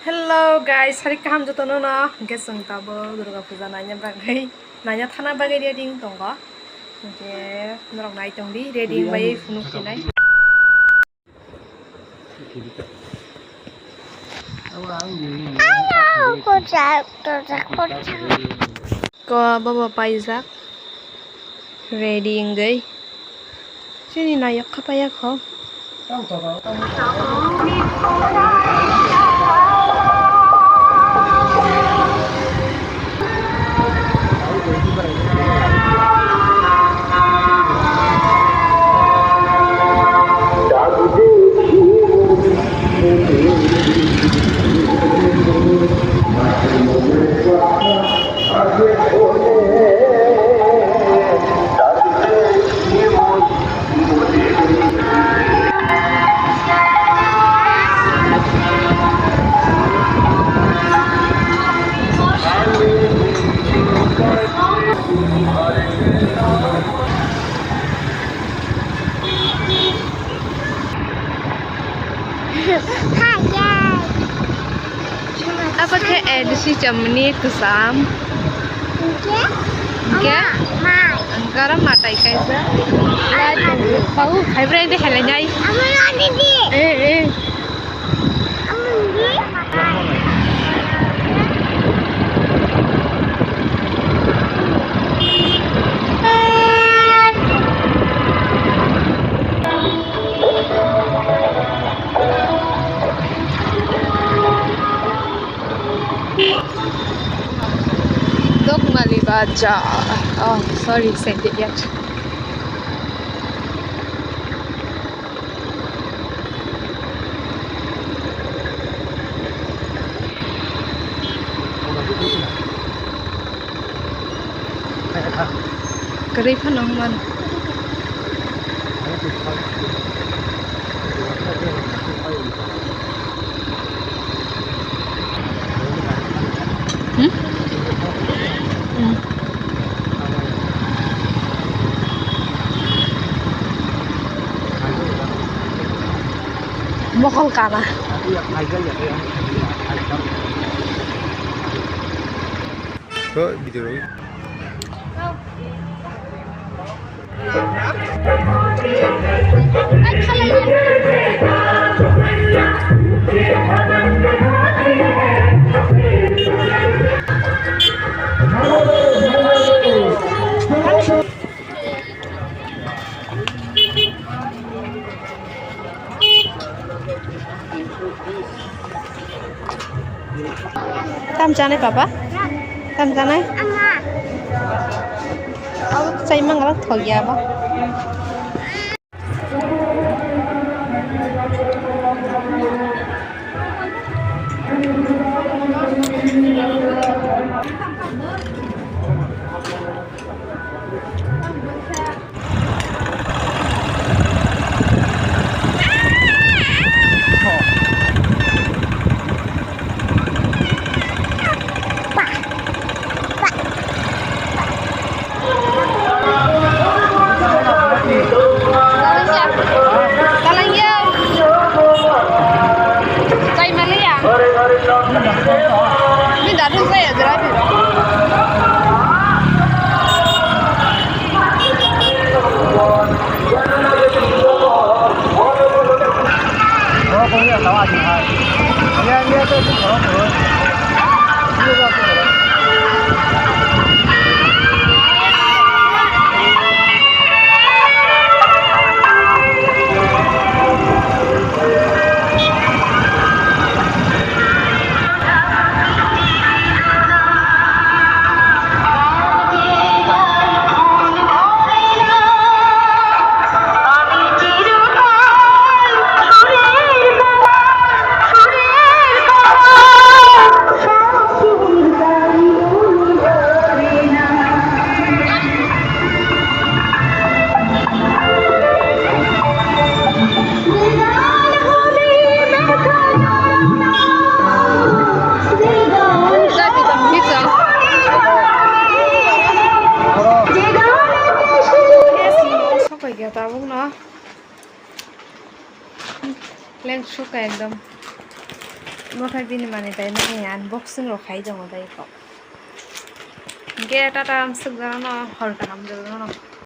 Hello guys, hari kaham jotono no gesang tabo Durga Puja nanya bagai nanya thana bagai reading tongo je norok nai tongdi reading bai funu kinai ko baba paijak reading gai sini nayak kapaya ko apa ke edisi jamni kusam ke angkara matai kaisa kau hybrid de hele jai Dogmali baca. Oh, sorry, sent it yet. Keripan man. Mokol kana. Video. Tam janai papa? Tam janai? Saya emang nggak tahu ya apa. Ini dari saya drive. Oh, punya tahu aja. Dia tuh kalau len suka एकदम नाथाय बिनि माने दायो नायनाया unboxing रखाय दङ दायो इखौ गे टाटा सुगजानो हर गाहाम जोबनो